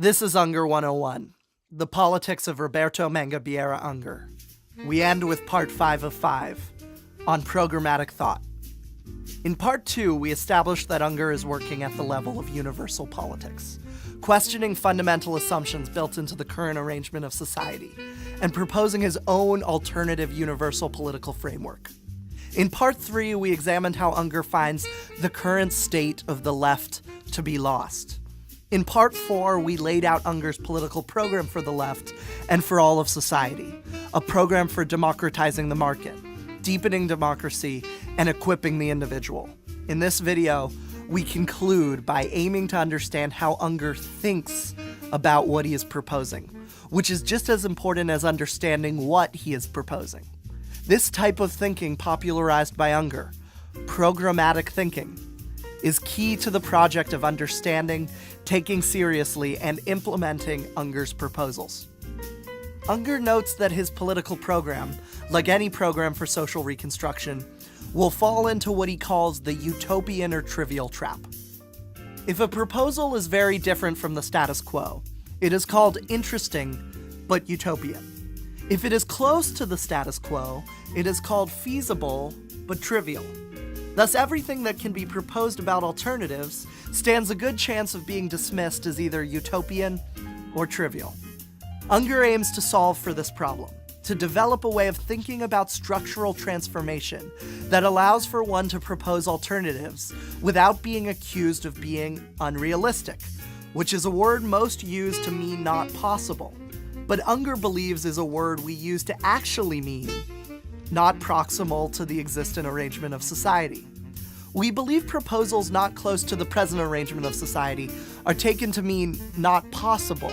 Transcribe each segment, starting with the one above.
This is Unger 101, the politics of Roberto Mangabeira Unger. We end with part 5 of 5, on programmatic thought. In part 2, we established that Unger is working at the level of universal politics, questioning fundamental assumptions built into the current arrangement of society, and proposing his own alternative universal political framework. In part 3, we examined how Unger finds the current state of the left to be lost. In part 4, we laid out Unger's political program for the left and for all of society, a program for democratizing the market, deepening democracy, and equipping the individual. In this video, we conclude by aiming to understand how Unger thinks about what he is proposing, which is just as important as understanding what he is proposing. This type of thinking popularized by Unger, programmatic thinking, is key to the project of understanding, taking seriously, and implementing Unger's proposals. Unger notes that his political program, like any program for social reconstruction, will fall into what he calls the utopian or trivial trap. If a proposal is very different from the status quo, it is called interesting but utopian. If it is close to the status quo, it is called feasible but trivial. Thus, everything that can be proposed about alternatives stands a good chance of being dismissed as either utopian or trivial. Unger aims to solve for this problem, to develop a way of thinking about structural transformation that allows for one to propose alternatives without being accused of being unrealistic, which is a word most used to mean not possible, but Unger believes is a word we use to actually mean not proximal to the existent arrangement of society. We believe proposals not close to the present arrangement of society are taken to mean not possible,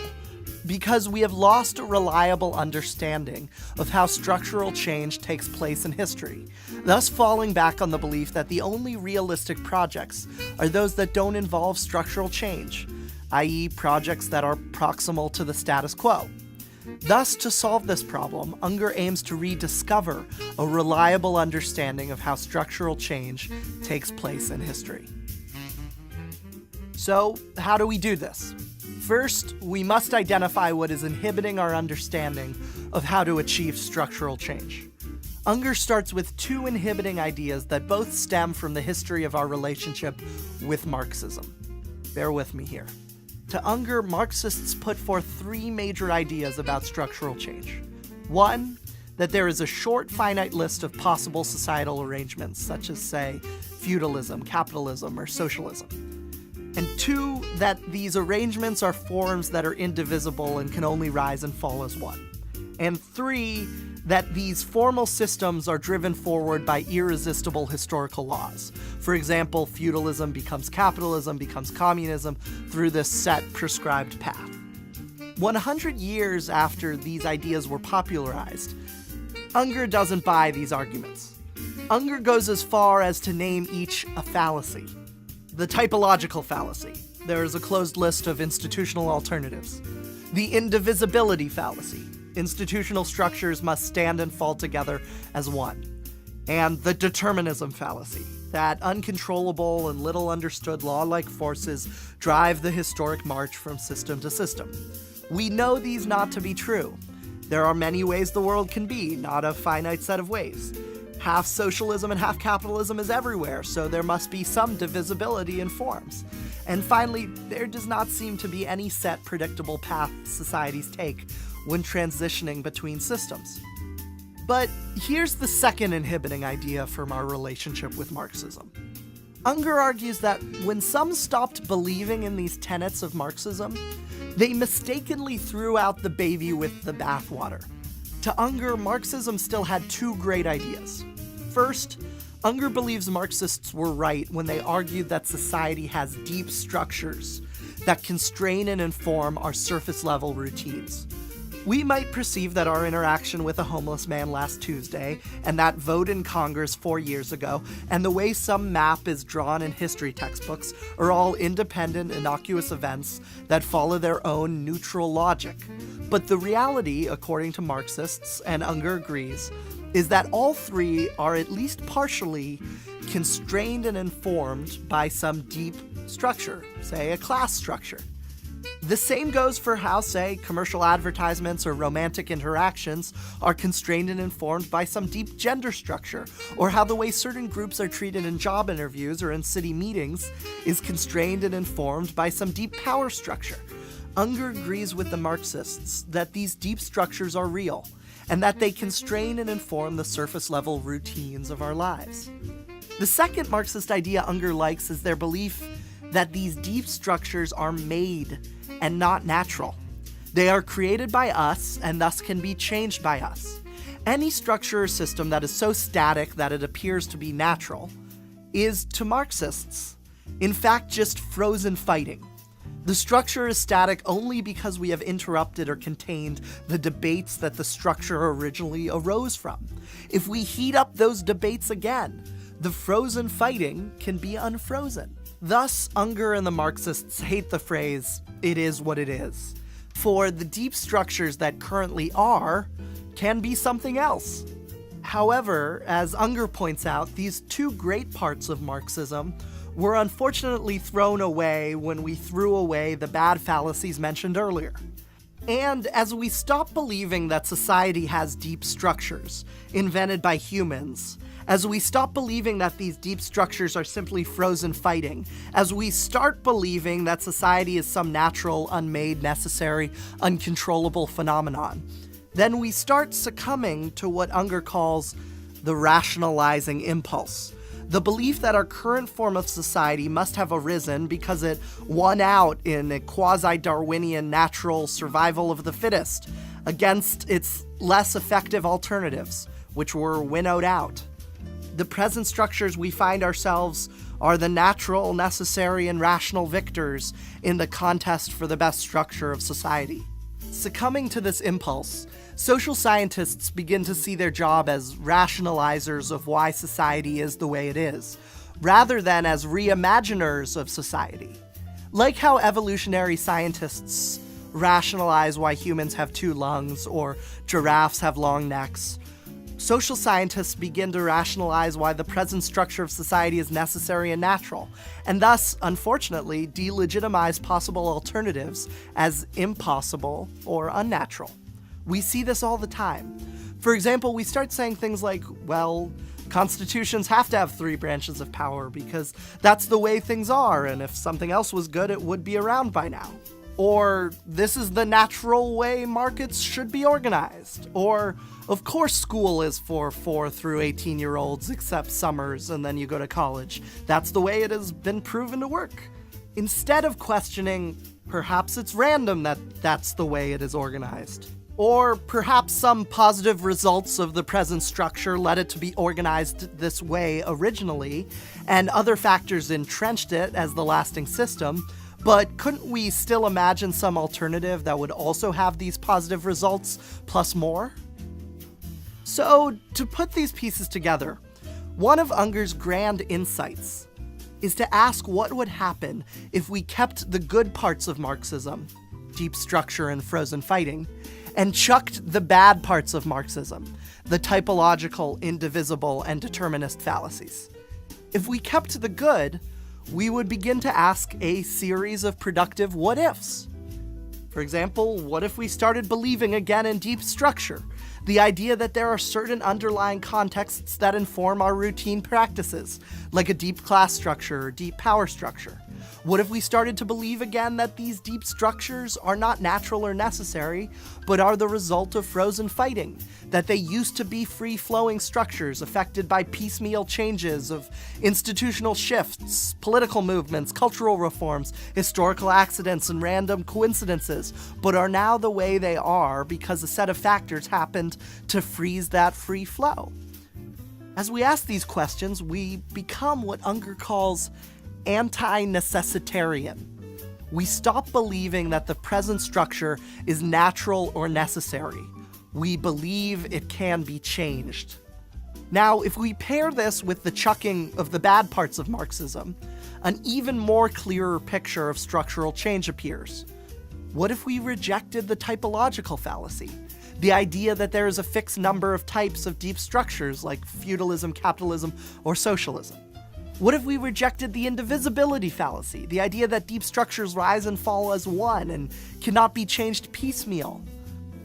because we have lost a reliable understanding of how structural change takes place in history, thus falling back on the belief that the only realistic projects are those that don't involve structural change, i.e. projects that are proximal to the status quo. Thus, to solve this problem, Unger aims to rediscover a reliable understanding of how structural change takes place in history. So, how do we do this? First, we must identify what is inhibiting our understanding of how to achieve structural change. Unger starts with two inhibiting ideas that both stem from the history of our relationship with Marxism. Bear with me here. To Unger, Marxists put forth three major ideas about structural change. One, that there is a short, finite list of possible societal arrangements, such as, say, feudalism, capitalism, or socialism. And two, that these arrangements are forms that are indivisible and can only rise and fall as one. And three, that these formal systems are driven forward by irresistible historical laws. For example, feudalism becomes capitalism, becomes communism, through this set prescribed path. 100 years after these ideas were popularized, Unger doesn't buy these arguments. Unger goes as far as to name each a fallacy. The typological fallacy. There is a closed list of institutional alternatives. The indivisibility fallacy. Institutional structures must stand and fall together as one. And the determinism fallacy, that uncontrollable and little understood law-like forces drive the historic march from system to system. We know these not to be true. There are many ways the world can be, not a finite set of ways. Half socialism and half capitalism is everywhere, so there must be some divisibility in forms. And finally, there does not seem to be any set predictable path societies take when transitioning between systems. But here's the second inhibiting idea from our relationship with Marxism. Unger argues that when some stopped believing in these tenets of Marxism, they mistakenly threw out the baby with the bathwater. To Unger, Marxism still had two great ideas. First, Unger believes Marxists were right when they argued that society has deep structures that constrain and inform our surface-level routines. We might perceive that our interaction with a homeless man last Tuesday, and that vote in Congress 4 years ago, and the way some map is drawn in history textbooks are all independent, innocuous events that follow their own neutral logic. But the reality, according to Marxists, and Unger agrees, is that all three are at least partially constrained and informed by some deep structure, say a class structure. The same goes for how, say, commercial advertisements or romantic interactions are constrained and informed by some deep gender structure, or how the way certain groups are treated in job interviews or in city meetings is constrained and informed by some deep power structure. Unger agrees with the Marxists that these deep structures are real, and that they constrain and inform the surface-level routines of our lives. The second Marxist idea Unger likes is their belief that these deep structures are made and not natural. They are created by us and thus can be changed by us. Any structure or system that is so static that it appears to be natural is, to Marxists, in fact just frozen fighting. The structure is static only because we have interrupted or contained the debates that the structure originally arose from. If we heat up those debates again, the frozen fighting can be unfrozen. Thus, Unger and the Marxists hate the phrase, "it is what it is," for the deep structures that currently are can be something else. However, as Unger points out, these two great parts of Marxism were unfortunately thrown away when we threw away the bad fallacies mentioned earlier. And as we stop believing that society has deep structures invented by humans, as we stop believing that these deep structures are simply frozen fighting, as we start believing that society is some natural, unmade, necessary, uncontrollable phenomenon, then we start succumbing to what Unger calls the rationalizing impulse. The belief that our current form of society must have arisen because it won out in a quasi-Darwinian natural survival of the fittest against its less effective alternatives, which were winnowed out. The present structures we find ourselves are the natural, necessary, and rational victors in the contest for the best structure of society. Succumbing to this impulse, social scientists begin to see their job as rationalizers of why society is the way it is, rather than as reimaginers of society. Like how evolutionary scientists rationalize why humans have 2 lungs or giraffes have long necks, social scientists begin to rationalize why the present structure of society is necessary and natural, and thus, unfortunately, delegitimize possible alternatives as impossible or unnatural. We see this all the time. For example, we start saying things like, well, constitutions have to have 3 branches of power because that's the way things are, and if something else was good, it would be around by now. Or, this is the natural way markets should be organized. Or, of course school is for 4 through 18-year-olds except summers and then you go to college. That's the way it has been proven to work. Instead of questioning, perhaps it's random that that's the way it is organized. Or perhaps some positive results of the present structure led it to be organized this way originally, and other factors entrenched it as the lasting system. But couldn't we still imagine some alternative that would also have these positive results, plus more? So, to put these pieces together, one of Unger's grand insights is to ask what would happen if we kept the good parts of Marxism, deep structure and frozen fighting, and chucked the bad parts of Marxism, the typological, indivisible, and determinist fallacies. If we kept the good, we would begin to ask a series of productive what-ifs. For example, what if we started believing again in deep structure? The idea that there are certain underlying contexts that inform our routine practices, like a deep class structure or deep power structure. What if we started to believe again that these deep structures are not natural or necessary, but are the result of frozen fighting, that they used to be free-flowing structures affected by piecemeal changes of institutional shifts, political movements, cultural reforms, historical accidents, and random coincidences, but are now the way they are because a set of factors happened to freeze that free flow? As we ask these questions, we become what Unger calls anti-necessitarian. We stop believing that the present structure is natural or necessary. We believe it can be changed. Now, if we pair this with the chucking of the bad parts of Marxism, an even more clearer picture of structural change appears. What if we rejected the typological fallacy? The idea that there is a fixed number of types of deep structures like feudalism, capitalism, or socialism. What if we rejected the indivisibility fallacy, the idea that deep structures rise and fall as one and cannot be changed piecemeal?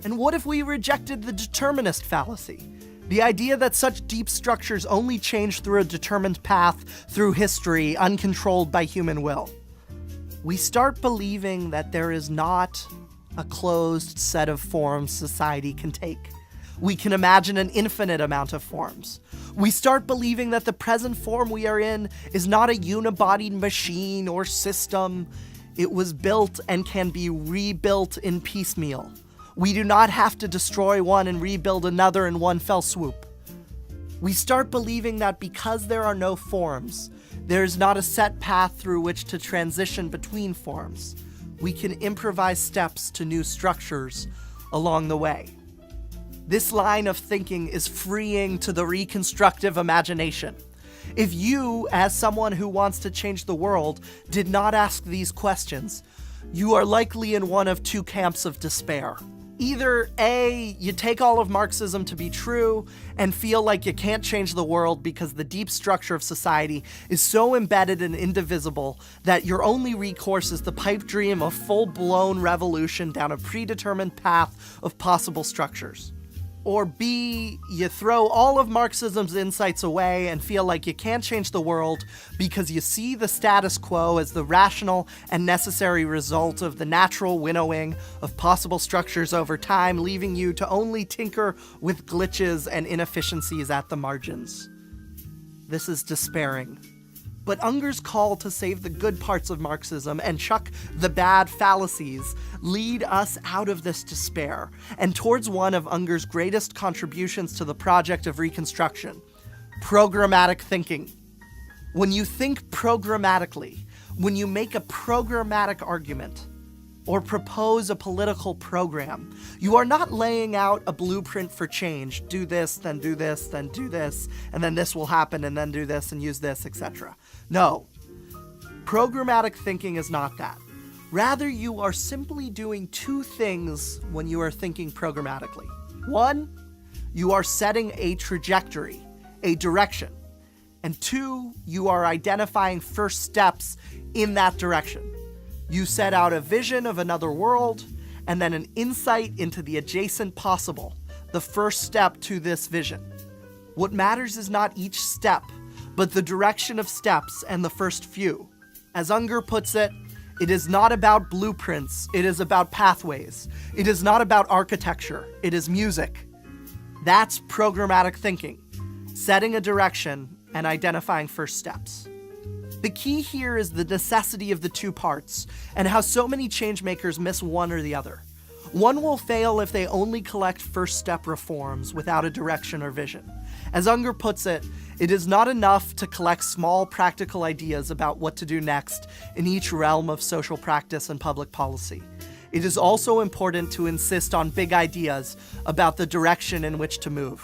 And what if we rejected the determinist fallacy, the idea that such deep structures only change through a determined path through history, uncontrolled by human will? We start believing that there is not a closed set of forms society can take. We can imagine an infinite amount of forms. We start believing that the present form we are in is not a unibodied machine or system. It was built and can be rebuilt in piecemeal. We do not have to destroy one and rebuild another in one fell swoop. We start believing that because there are no forms, there is not a set path through which to transition between forms. We can improvise steps to new structures along the way. This line of thinking is freeing to the reconstructive imagination. If you, as someone who wants to change the world, did not ask these questions, you are likely in one of two camps of despair. Either A, you take all of Marxism to be true and feel like you can't change the world because the deep structure of society is so embedded and indivisible that your only recourse is the pipe dream of full-blown revolution down a predetermined path of possible structures. Or B, you throw all of Marxism's insights away and feel like you can't change the world because you see the status quo as the rational and necessary result of the natural winnowing of possible structures over time, leaving you to only tinker with glitches and inefficiencies at the margins. This is despairing. But Unger's call to save the good parts of Marxism and chuck the bad fallacies lead us out of this despair and towards one of Unger's greatest contributions to the project of Reconstruction: programmatic thinking. When you think programmatically, when you make a programmatic argument or propose a political program, you are not laying out a blueprint for change. Do this, then do this, then do this, and then this will happen, and then do this and use this, etc. No. Programmatic thinking is not that. Rather, you are simply doing two things when you are thinking programmatically. One, you are setting a trajectory, a direction. And two, you are identifying first steps in that direction. You set out a vision of another world, and then an insight into the adjacent possible, the first step to this vision. What matters is not each step, but the direction of steps and the first few. As Unger puts it, it is not about blueprints, it is about pathways. It is not about architecture, it is music. That's programmatic thinking, setting a direction and identifying first steps. The key here is the necessity of the two parts, and how so many changemakers miss one or the other. One will fail if they only collect first step reforms without a direction or vision. As Unger puts it, it is not enough to collect small practical ideas about what to do next in each realm of social practice and public policy. It is also important to insist on big ideas about the direction in which to move.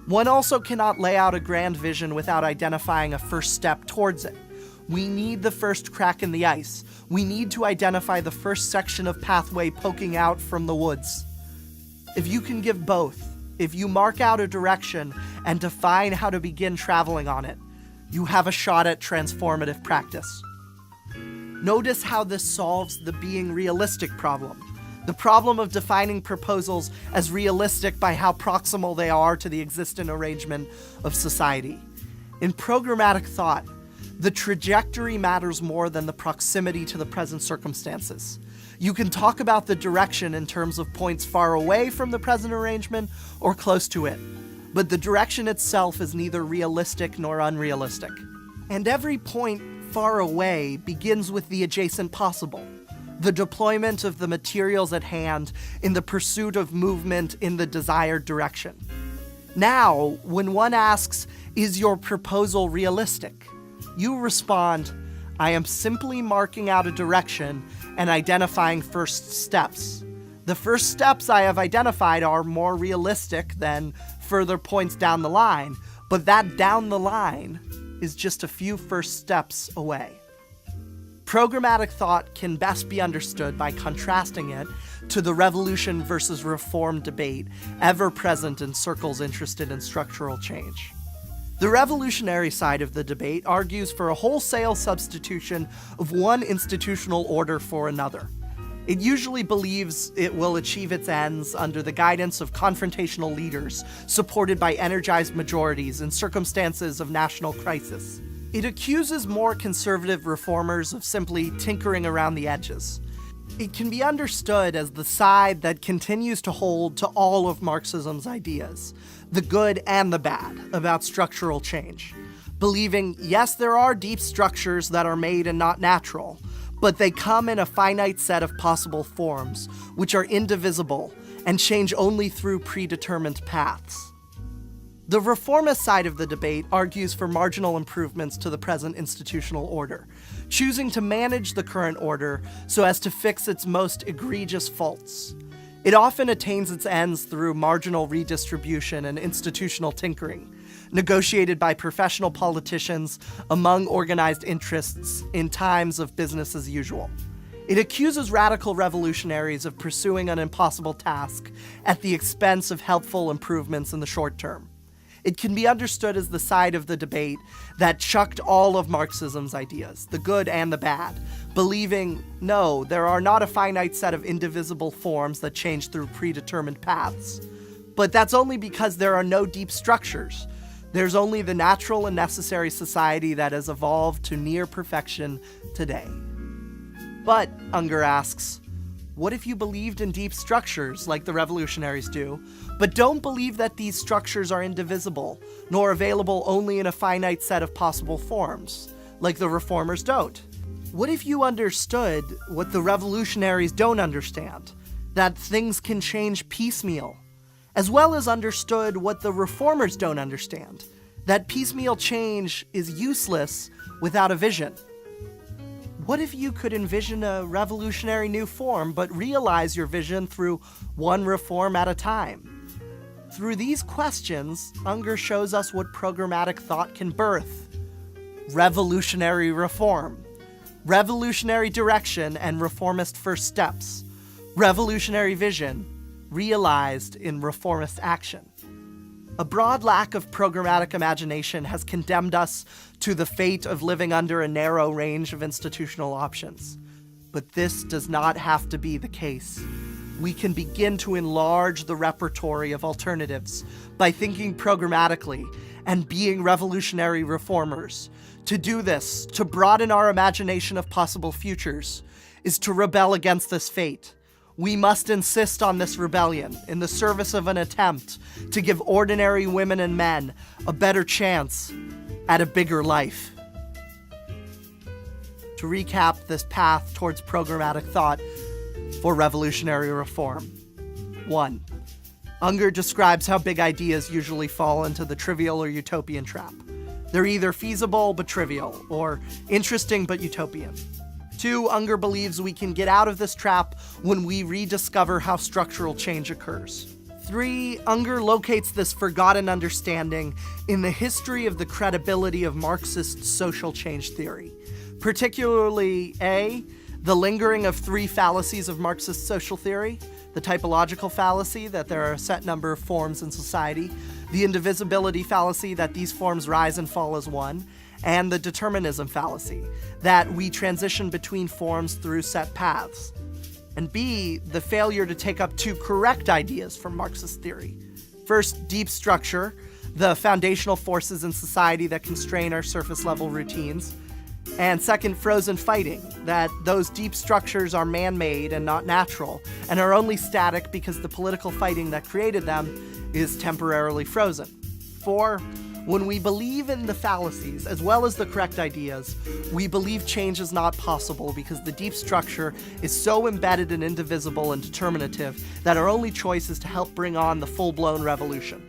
One also cannot lay out a grand vision without identifying a first step towards it. We need the first crack in the ice. We need to identify the first section of pathway poking out from the woods. If you can give both, if you mark out a direction and define how to begin traveling on it, you have a shot at transformative practice. Notice how this solves the being realistic problem, the problem of defining proposals as realistic by how proximal they are to the existent arrangement of society. In programmatic thought, the trajectory matters more than the proximity to the present circumstances. You can talk about the direction in terms of points far away from the present arrangement or close to it, but the direction itself is neither realistic nor unrealistic. And every point far away begins with the adjacent possible, the deployment of the materials at hand in the pursuit of movement in the desired direction. Now, when one asks, "Is your proposal realistic?" you respond, "I am simply marking out a direction and identifying first steps. The first steps I have identified are more realistic than further points down the line, but that down the line is just a few first steps away." Programmatic thought can best be understood by contrasting it to the revolution versus reform debate ever present in circles interested in structural change. The revolutionary side of the debate argues for a wholesale substitution of one institutional order for another. It usually believes it will achieve its ends under the guidance of confrontational leaders, supported by energized majorities in circumstances of national crisis. It accuses more conservative reformers of simply tinkering around the edges. It can be understood as the side that continues to hold to all of Marxism's ideas, the good and the bad, about structural change, believing, yes, there are deep structures that are made and not natural, but they come in a finite set of possible forms, which are indivisible and change only through predetermined paths. The reformist side of the debate argues for marginal improvements to the present institutional order, choosing to manage the current order so as to fix its most egregious faults. It often attains its ends through marginal redistribution and institutional tinkering, negotiated by professional politicians among organized interests in times of business as usual. It accuses radical revolutionaries of pursuing an impossible task at the expense of helpful improvements in the short term. It can be understood as the side of the debate that chucked all of Marxism's ideas, the good and the bad, believing, no, there are not a finite set of indivisible forms that change through predetermined paths. But that's only because there are no deep structures. There's only the natural and necessary society that has evolved to near perfection today. But, Unger asks, what if you believed in deep structures like the revolutionaries do, but don't believe that these structures are indivisible, nor available only in a finite set of possible forms, like the reformers don't? What if you understood what the revolutionaries don't understand, that things can change piecemeal, as well as understood what the reformers don't understand, that piecemeal change is useless without a vision? What if you could envision a revolutionary new form, but realize your vision through one reform at a time? Through these questions, Unger shows us what programmatic thought can birth: revolutionary reform, revolutionary direction and reformist first steps, revolutionary vision realized in reformist action. A broad lack of programmatic imagination has condemned us to the fate of living under a narrow range of institutional options. But this does not have to be the case. We can begin to enlarge the repertory of alternatives by thinking programmatically and being revolutionary reformers. To do this, to broaden our imagination of possible futures, is to rebel against this fate. We must insist on this rebellion in the service of an attempt to give ordinary women and men a better chance at a bigger life. To recap this path towards programmatic thought for revolutionary reform. 1. Unger describes how big ideas usually fall into the trivial or utopian trap. They're either feasible but trivial, or interesting but utopian. 2. Unger believes we can get out of this trap when we rediscover how structural change occurs. 3. Unger locates this forgotten understanding in the history of the credibility of Marxist social change theory, particularly A, the lingering of 3 fallacies of Marxist social theory: the typological fallacy, that there are a set number of forms in society; the indivisibility fallacy, that these forms rise and fall as one; and the determinism fallacy, that we transition between forms through set paths. And B, the failure to take up 2 correct ideas from Marxist theory. First, deep structure, the foundational forces in society that constrain our surface-level routines. And second, frozen fighting, that those deep structures are man-made and not natural, and are only static because the political fighting that created them is temporarily frozen. 4, when we believe in the fallacies as well as the correct ideas, we believe change is not possible because the deep structure is so embedded and indivisible and determinative that our only choice is to help bring on the full-blown revolution.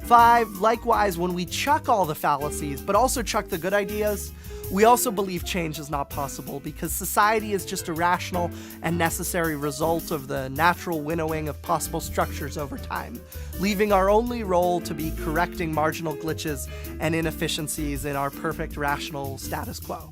5, likewise, when we chuck all the fallacies but also chuck the good ideas, we also believe change is not possible because society is just a rational and necessary result of the natural winnowing of possible structures over time, leaving our only role to be correcting marginal glitches and inefficiencies in our perfect rational status quo.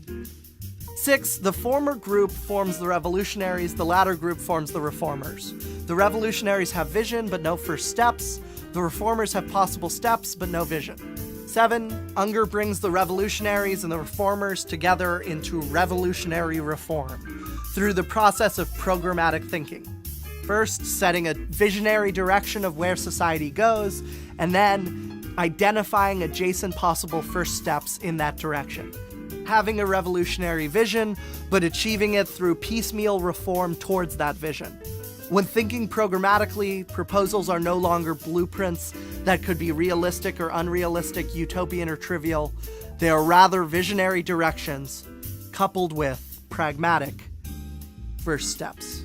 6, the former group forms the revolutionaries, the latter group forms the reformers. The revolutionaries have vision but no first steps. The reformers have possible steps but no vision. 7. Unger brings the revolutionaries and the reformers together into revolutionary reform through the process of programmatic thinking. First, setting a visionary direction of where society goes, and then identifying adjacent possible first steps in that direction. Having a revolutionary vision, but achieving it through piecemeal reform towards that vision. When thinking programmatically, proposals are no longer blueprints that could be realistic or unrealistic, utopian or trivial. They are rather visionary directions coupled with pragmatic first steps.